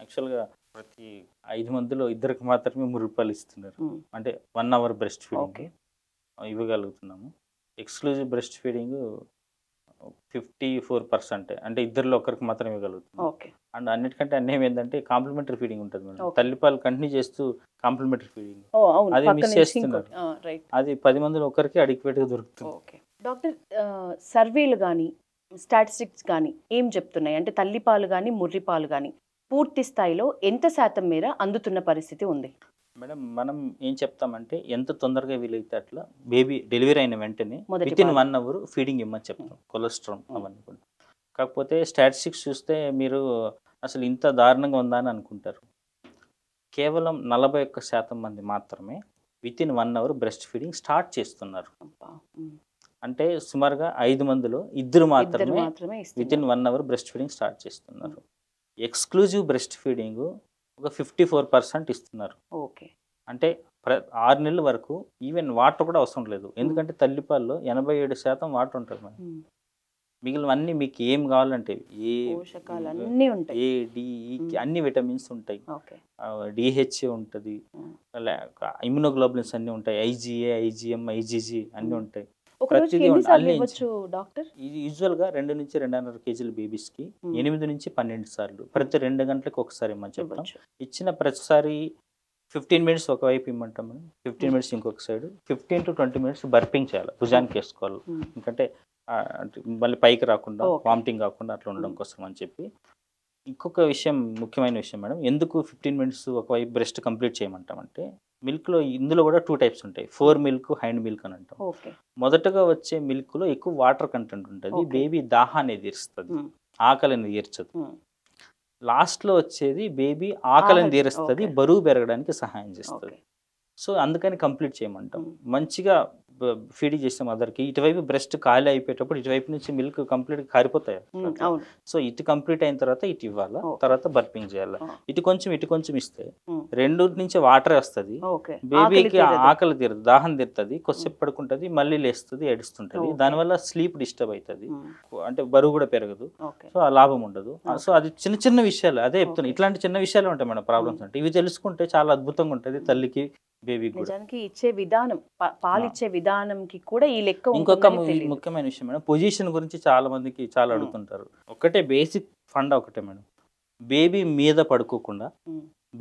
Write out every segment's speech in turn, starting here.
యాక్చువల్‌గా ప్రతి 5 మందిలో ఇద్దరికి మాత్రమే ముర్రిపాలు ఇస్తున్నారు. అంటే 1 అవర్ బ్రెస్ట్ ఫీడింగ్ ఇవ్వగలుగుతున్నాము. ఎక్స్‌క్లూజివ్ బ్రెస్ట్ ఫీడింగ్ 54% అంటే ఇద్దరిలో ఒకరికి మాత్రమే ఇవ్వగలుగుతున్నాం. అండ్ అన్నిటికంటే అన్యాయం ఏంటంటే కాంప్లిమెంటరీ ఫీడింగ్ ఉంటుంది మేడం. తల్లిపాలు కంటిన్యూ చేస్తూ కాంప్లిమెంటరీ ఫీడింగ్ అది మిస్ చేస్తున్నారు. అది 10 మందిలో ఒకరికి అడిక్వేట్‌గా దొరుకుతుంది. డాక్టర్ సర్వేలు కానీ స్టాటిస్టిక్స్ కానీ ఏం చెప్తున్నాయి అంటే తల్లిపాలు కానీ ముర్రిపాలు కానీ పూర్తి స్థాయిలో ఎంత శాతం మేర అందుతున్న పరిస్థితి ఉంది? మేడం మనం ఏం చెప్తామంటే ఎంత తొందరగా వీలైతే అట్లా బేబీ డెలివరీ అయిన వెంటనే వితిన్ 1 అవర్ ఫీడింగ్ ఇమ్మని చెప్తాం. కొలెస్ట్రాల్ అవన్నీ కూడా. కాకపోతే స్టాటిస్టిక్స్ చూస్తే మీరు అసలు ఇంత దారుణంగా ఉందా అని అనుకుంటారు. కేవలం 41% మంది మాత్రమే within 1 hour breast feeding start చేస్తున్నారు. అంటే సుమారుగా 5 మందిలో ఇద్దరు మాత్రమే within 1 hour breast feeding start చేస్తున్నారు. ఎక్స్క్లూజివ్ బ్రెస్ట్ ఫీడింగ్ ఒక 54% ఇస్తున్నారు. అంటే 6 నెలల వరకు ఈవెన్ వాటర్ కూడా అవసరం లేదు. ఎందుకంటే తల్లిపాల్లో 87% వాటర్ ఉంటుంది మేడం. మిగిలినవన్నీ మీకు ఏం కావాలంటే అన్ని విటమిన్స్ ఉంటాయి, డిహెచ్ఏ ఉంటుంది, ఇమ్యునోగ్లోబులిన్స్ అన్ని ఉంటాయి, ఐజిఏ, ఐజిఎం, ఐజిజి అన్ని ఉంటాయి. ప్రతిదీ యూజువల్గా 2 నుంచి 2.5 కేజీల బేబీస్కి 8 నుంచి 12 సార్లు ప్రతి 2 గంటలకు ఒకసారి ఇమ్మని చెప్తాం. ఇచ్చిన ప్రతిసారి 15 మినిట్స్ ఒకవైపు ఇమ్మంటాం మనం, 15 మినిట్స్ ఇంకొక సైడ్, 15 to 20 మినిట్స్ బర్పింగ్ చేయాలి, భుజానికి వేసుకోవాలి. ఎందుకంటే మళ్ళీ పైకి రాకుండా వామిటింగ్ కాకుండా అట్లా ఉండడం కోసం అని చెప్పి. ఇంకొక విషయం, ముఖ్యమైన విషయం మేడం, ఎందుకు 15 మినిట్స్ ఒకవైపు బ్రెస్ట్ కంప్లీట్ చేయమంటామంటే మిల్క్లో ఇందులో కూడా 2 టైప్స్ ఉంటాయి. 4 మిల్క్, హైండ్ మిల్క్ అని అంటాం. మొదటగా వచ్చే మిల్క్లో ఎక్కువ వాటర్ కంటెంట్ ఉంటుంది, బేబీ దాహాన్ని తీరుస్తుంది, ఆకలిని తీర్చదు. లాస్ట్లో వచ్చేది బేబీ ఆకలిని తీరుస్తుంది, బరువు పెరగడానికి సహాయం చేస్తుంది. సో అందుకని కంప్లీట్ చేయమంటాం. మంచిగా ఫీడింగ్ చేసే మదర్కి ఇటువైపు బ్రెస్ట్ ఖాళీ అయిపోయేటప్పుడు ఇటువైపు నుంచి మిల్క్ కంప్లీట్గా కారిపోతాయి. సో ఇటు కంప్లీట్ అయిన తర్వాత ఇటు ఇవ్వాలా, తర్వాత బర్పింగ్ చేయాలి. ఇటు కొంచెం ఇస్తే 2 నుంచి వాటర్ వస్తుంది, బేబీకి ఆకలి తీరదు, దాహం తీరుతుంది, కొద్దిసేపు పడుకుంటుంది, మళ్ళీ లేస్తుంది, ఏడుస్తుంటుంది. దానివల్ల స్లీప్ డిస్టర్బ్ అవుతుంది, అంటే బరువు కూడా పెరగదు. సో ఆ లాభం ఉండదు. సో అది చిన్న చిన్న విషయాలు, అదే చెప్తున్నాను, ఇట్లాంటి చిన్న విషయాలు ఉంటాయి మేడం ప్రాబ్లమ్స్. అంటే ఇవి తెలుసుకుంటే చాలా అద్భుతంగా ఉంటుంది తల్లికి, బేబీకి. ఇచ్చే విధానం, పాలిచ్చే విధానంకి కూడా ఈ లెక్క. ఇంకొక ముఖ్యమైన విషయం మేడం, పొజిషన్ గురించి చాలా మందికి చాలా అడుగుతుంటారు. ఒకటే బేసిక్ ఫండ్ ఒకటే మేడం, బేబీ మీద పడుకోకుండా,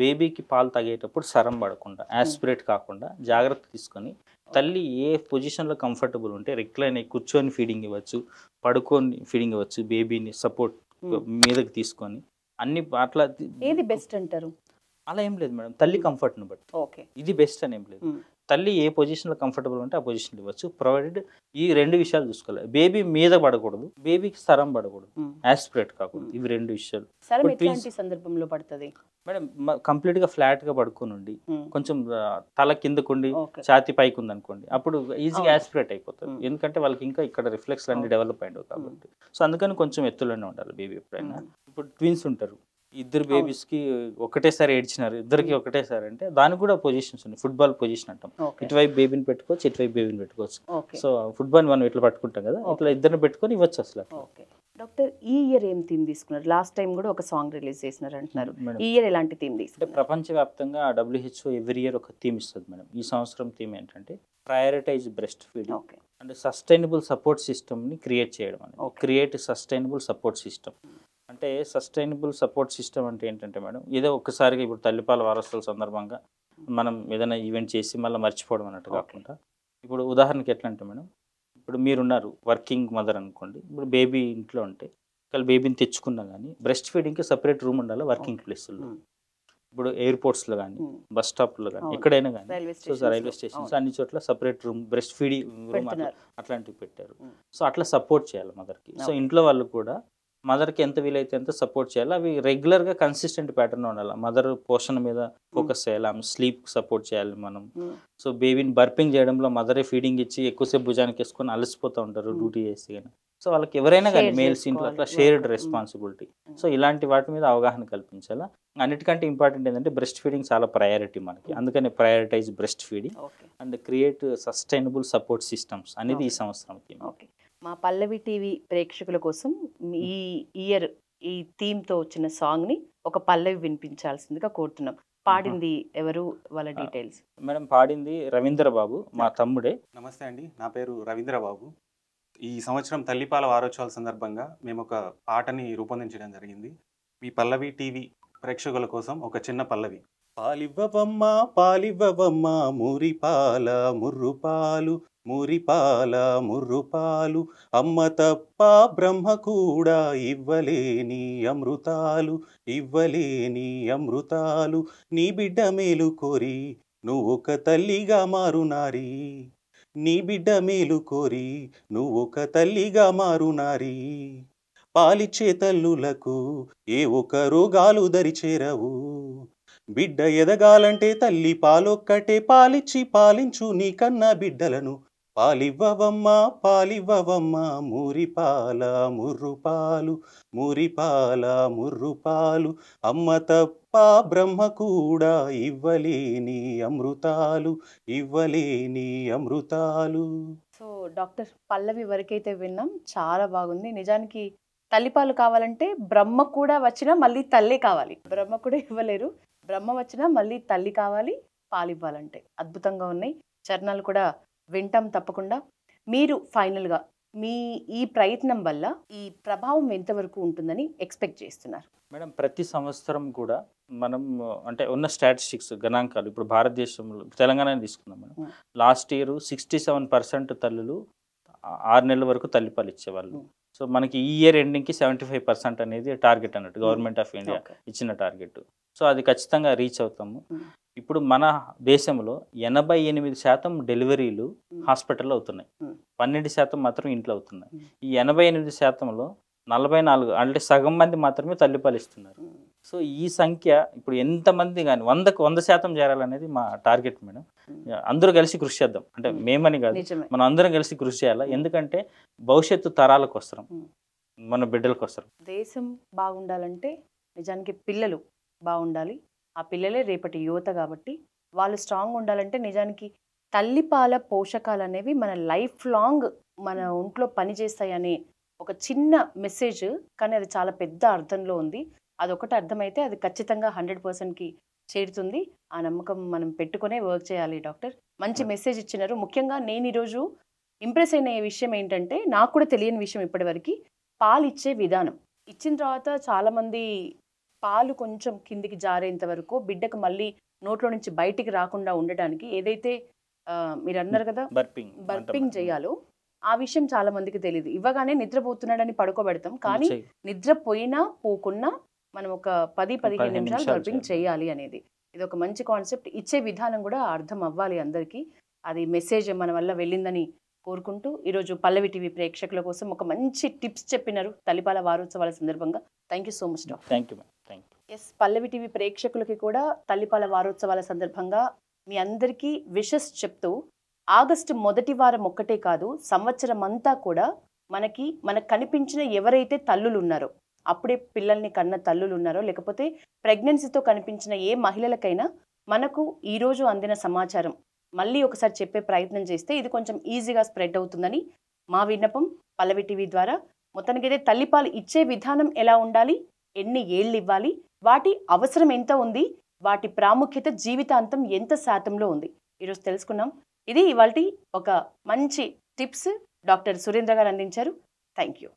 బేబీకి పాలు తాగేటప్పుడు సరం పడకుండా, యాస్పిరేట్ కాకుండా జాగ్రత్త తీసుకొని తల్లి ఏ పొజిషన్లో కంఫర్టబుల్ ఉంటే రెక్లైన్ అయ్యి కూర్చొని ఫీడింగ్ ఇవ్వచ్చు, పడుకొని ఫీడింగ్ ఇవ్వచ్చు, బేబీని సపోర్ట్ మీదకి తీసుకొని అన్ని అట్లా. ఏది బెస్ట్ అంటారు? అలా ఏం లేదు మేడం, తల్లి కంఫర్ట్ని బట్టి ఇది బెస్ట్ అని ఏం లేదు. తల్లి ఏ పొజిషన్లో కంఫర్టబుల్ ఉంటే ఆ పొజిషన్లో ఇవ్వచ్చు, ప్రొవైడెడ్ ఈ 2 విషయాలు చూసుకోవాలి. బేబీ మీద పడకూడదు, బేబీకి సరం పడకూడదు, యాస్పిరేట్ కాకూడదు. ఇవి 2 విషయాలు. సందర్భంలో పడుతుంది మేడం, కంప్లీట్గా ఫ్లాట్గా పడుకోనుండి కొంచెం తల కిందకుండి ఛాతి పైకి ఉంది అనుకోండి, అప్పుడు ఈజీగా యాస్పిరేట్ అయిపోతుంది. ఎందుకంటే వాళ్ళకి ఇంకా ఇక్కడ రిఫ్లెక్స్ అన్ని డెవలప్ అయ్యాయి కాబట్టి. సో అందుకని కొంచెం ఎత్తులోనే ఉండాలి బేబీ ఎప్పుడైనా. ఇప్పుడు ట్విన్స్ ఉంటారు, ఇద్దరు బేబీస్కి ఒకటేసారి ఏడ్చినారు, ఇద్దరికి ఒకటేసారి అంటే దానికి కూడా పొజిషన్స్ ఉన్నాయి. ఫుట్బాల్ పొజిషన్ అంటాం, ఇటువైపు బేబీని పెట్టుకోవచ్చు, ఇటువైపు బేబీని పెట్టుకోవచ్చు. సో ఫుట్బాల్ మనం ఇట్లా పట్టుకుంటాం కదా, ఇట్లా ఇద్దరిని పెట్టుకొని ఇవ్వచ్చు అసలు. డాక్టర్, ఈ ఇయర్ ఏం థీమ్ తీసుకున్నారు? లాస్ట్ టైం కూడా ఒక సాంగ్ రిలీజ్ చేసినారు అంటున్నారు, ఈ ఇయర్ ఎలాంటి థీమ్ తీసుకున్నారు? ప్రపంచవ్యాప్తంగా WHO ఎవ్రీ ఇయర్ ఒక థీమ్ ఇస్తుంది మేడం. ఈ సంవత్సరం థీమ్ ఏంటంటే ప్రయారిటైజ్ బ్రెస్ట్ ఫీడింగ్ అంటే సస్టైనబుల్ సపోర్ట్ సిస్టమ్ని క్రియేట్ చేయడం అనేది. క్రియేట్ సస్టైనబుల్ సపోర్ట్ సిస్టమ్ అంటే, సస్టైనబుల్ సపోర్ట్ సిస్టమ్ అంటే ఏంటంటే మేడం, ఏదో ఒక్కసారిగా ఇప్పుడు తల్లిపాల వారసుల సందర్భంగా మనం ఏదైనా ఈవెంట్ చేసి మళ్ళీ మర్చిపోవడం అన్నట్టు కాకుండా, ఇప్పుడు ఉదాహరణకి ఎట్లా అంటే మేడం, ఇప్పుడు మీరున్నారు వర్కింగ్ మదర్ అనుకోండి, ఇప్పుడు బేబీ ఇంట్లో ఉంటే ఒకవేళ బేబీని తెచ్చుకున్నా కానీ బ్రెస్ట్ ఫీడింగ్కి సపరేట్ రూమ్ ఉండాలి వర్కింగ్ ప్లేసుల్లో. ఇప్పుడు ఎయిర్పోర్ట్స్లో కానీ, బస్ స్టాప్లో కానీ, ఎక్కడైనా కానీ, రైల్వే స్టేషన్స్ అన్ని చోట్ల separate room, breast feeding room అట్లాంటివి పెట్టారు. సో అట్లా సపోర్ట్ చేయాలి మదర్కి. సో ఇంట్లో వాళ్ళు కూడా మదర్కి ఎంత వీలైతే ఎంత సపోర్ట్ చేయాలి. అవి రెగ్యులర్గా కన్సిస్టెంట్ ప్యాటర్న్ ఉండాలి. మదర్ పోషణ మీద ఫోకస్ చేయాలి, ఆమె స్లీప్ సపోర్ట్ చేయాలి మనం. సో బేబీని బర్పింగ్ చేయడంలో మదరే ఫీడింగ్ ఇచ్చి ఎక్కువసేపు భుజానికి వేసుకొని అలసిపోతూ ఉంటారు డ్యూటీ చేసి కానీ. సో వాళ్ళకి ఎవరైనా కానీ మేల్స్ ఇంట్లో అట్లా షేర్డ్ రెస్పాన్సిబిలిటీ. సో ఇలాంటి వాటి మీద అవగాహన కల్పించాలా. అన్నిటికంటే ఇంపార్టెంట్ ఏంటంటే బ్రెస్ట్ ఫీడింగ్ చాలా ప్రయారిటీ మనకి, అందుకని prioritize breast feeding and create sustainable support systems అనేది ఈ సంవత్సరం థీమ్. మా పల్లవి టీవీ ప్రేక్షకుల కోసం ఈ ఇయర్ ఈ థీమ్తో వచ్చిన సాంగ్ని ఒక పల్లవి వినిపించాల్సిందిగా కోరుతున్నాం. పాడింది ఎవరు, వాళ్ళ డీటెయిల్స్? మేడం పాడింది రవీంద్ర బాబు, మా తమ్ముడే. నమస్తే అండి, నా పేరు రవీంద్రబాబు. ఈ సంవత్సరం తల్లిపాల వారోత్సవాల సందర్భంగా మేము ఒక పాటని రూపొందించడం జరిగింది. మీ పల్లవి టీవీ ప్రేక్షకుల కోసం ఒక చిన్న పల్లవి. పాలివ్వవమ్మా పాలివ్వవమ్మా మురిపాల ముర్రుపాలు, మురిపాల ముర్రుపాలు, అమ్మ తప్ప బ్రహ్మ కూడా ఇవ్వలేని అమృతాలు, ఇవ్వలేని అమృతాలు. నీ బిడ్డ మేలు కోరి నువ్వొక తల్లిగా మారునారి, నీ బిడ్డ మేలు కోరి నువ్వొక తల్లిగా మారునారి. పాలిచ్చే తల్లులకు ఏ ఒక్క రోగాలు దరిచేరవు, బిడ్డ ఎదగాలంటే తల్లి పాలొక్కటే పాలిచ్చి పాలించు నీ కన్నా బిడ్డలను. పాలివ్వవమ్మా పాలివ్వవమ్మా మురిపాల ముర్రుపాలు, మురిపాల ముర్రుపాలు, అమ్మ తప్ప బ్రహ్మ కూడా ఇవ్వలేని అమృతాలు, ఇవ్వలేని అమృతాలు. సో డాక్టర్, పల్లవి వరకైతే విన్నాం, చాలా బాగుంది. నిజానికి తల్లిపాలు కావాలంటే బ్రహ్మ కూడా వచ్చినా మళ్ళీ తల్లే కావాలి. బ్రహ్మ కూడా ఇవ్వలేరు, బ్రహ్మ వచ్చినా మళ్ళీ తల్లి కావాలి పాలు ఇవ్వాలంటే. అద్భుతంగా ఉన్నాయి చరణాలు కూడా, వింటాం తప్పకుండా. మీరు ఫైనల్గా మీ ఈ ప్రయత్నం వల్ల ఈ ప్రభావం ఎంతవరకు ఉంటుందని ఎక్స్పెక్ట్ చేస్తున్నారు? మేడం ప్రతి సంవత్సరం కూడా మనం అంటే ఉన్న స్టాటిస్టిక్స్ గణాంకాలు ఇప్పుడు భారతదేశంలో తెలంగాణ తీసుకుందాం మేడం. లాస్ట్ ఇయర్ 67% తల్లులు 6 నెలల వరకు తల్లిపాలు ఇచ్చేవాళ్ళు. సో మనకి ఈ ఇయర్ ఎండింగ్కి 75% అనేది టార్గెట్ అన్నట్టు గవర్నమెంట్ ఆఫ్ ఇండియా ఇచ్చిన టార్గెట్. సో అది ఖచ్చితంగా రీచ్ అవుతాము. ఇప్పుడు మన దేశంలో 88% డెలివరీలు హాస్పిటల్లో అవుతున్నాయి, 12% మాత్రం ఇంట్లో అవుతున్నాయి. ఈ 88%లో 44 అంటే సగం మంది మాత్రమే తల్లిపాలు ఇస్తున్నారు. సో ఈ సంఖ్య ఇప్పుడు ఎంతమంది కానీ 100% చేరాలనేది మా టార్గెట్ మేడం. అందరూ కలిసి కృషి చేద్దాం, అంటే మేమని కాదు, మనం అందరం కలిసి కృషి చేయాలి. ఎందుకంటే భవిష్యత్తు తరాల కోసం, మన బిడ్డల కోసం. దేశం బాగుండాలంటే నిజానికి పిల్లలు బాగుండాలి. ఆ పిల్లలే రేపటి యువత కాబట్టి వాళ్ళు స్ట్రాంగ్ ఉండాలంటే నిజానికి తల్లిపాల పోషకాలు అనేవి మన లైఫ్ లాంగ్ మన ఒంట్లో పనిచేస్తాయనే ఒక చిన్న మెసేజ్, కానీ అది చాలా పెద్ద అర్థంలో ఉంది. అదొకటి అర్థమైతే అది ఖచ్చితంగా 100%కి చేరుతుంది. ఆ నమ్మకం మనం పెట్టుకునే వర్క్ చేయాలి. డాక్టర్ మంచి మెసేజ్ ఇచ్చినారు. ముఖ్యంగా నేను ఈరోజు ఇంప్రెస్ అయిన విషయం ఏంటంటే, నాకు కూడా తెలియని విషయం ఇప్పటివరకు, పాలు ఇచ్చే విధానం. ఇచ్చిన తర్వాత చాలామంది పాలు కొంచెం కిందికి జారేంత వరకు బిడ్డకు మళ్ళీ నోట్లో నుంచి బయటికి రాకుండా ఉండడానికి ఏదైతే మీరు అన్నారు కదా బర్పింగ్ చేయాలో, ఆ విషయం చాలా మందికి తెలియదు. ఇవ్వగానే నిద్రపోతున్నాడని పడుకోబెడతాం, కానీ నిద్రపోయినా పోకున్నా మనం ఒక 10-15 నిమిషాలు బర్పింగ్ చేయాలి అనేది ఇది ఒక మంచి కాన్సెప్ట్. ఇచ్చే విధానం కూడా అర్థం అవ్వాలి అందరికీ. అది మెసేజ్ మన వల్ల వెళ్ళిందని కోరుకుంటూ ఈరోజు పల్లవి టీవీ ప్రేక్షకుల కోసం ఒక మంచి టిప్స్ చెప్పినారు తల్లిపాల వారోత్సవాల సందర్భంగా. Thank you so much doctor. Thank you. Yes, Pallavi TV ప్రేక్షకులకి కూడా తల్లిపాల వారోత్సవాల సందర్భంగా మీ అందరికీ విషెస్ చెప్తూ, ఆగస్టు మొదటి వారం ఒక్కటే కాదు, సంవత్సరం అంతా కూడా మనకు కనిపించిన ఎవరైతే తల్లులు ఉన్నారో, అప్పుడే పిల్లల్ని కన్న తల్లులు ఉన్నారో, లేకపోతే ప్రెగ్నెన్సీతో కనిపించిన ఏ మహిళలకైనా మనకు ఈరోజు అందిన సమాచారం మళ్ళీ ఒకసారి చెప్పే ప్రయత్నం చేస్తే ఇది కొంచెం ఈజీగా స్ప్రెడ్ అవుతుందని మా విన్నపం పల్లవి టీవీ ద్వారా. మొత్తానికి అయితే తల్లిపాలు ఇచ్చే విధానం ఎలా ఉండాలి, ఎన్ని ఏళ్ళు ఇవ్వాలి, వాటి అవసరం ఎంత ఉంది, వాటి ప్రాముఖ్యత జీవితాంతం ఎంత శాతంలో ఉంది, ఈరోజు తెలుసుకున్నాం. ఇది ఇవాల్టి ఒక మంచి టిప్స్ డాక్టర్ సురేంద్ర గారు అందించారు. Thank you.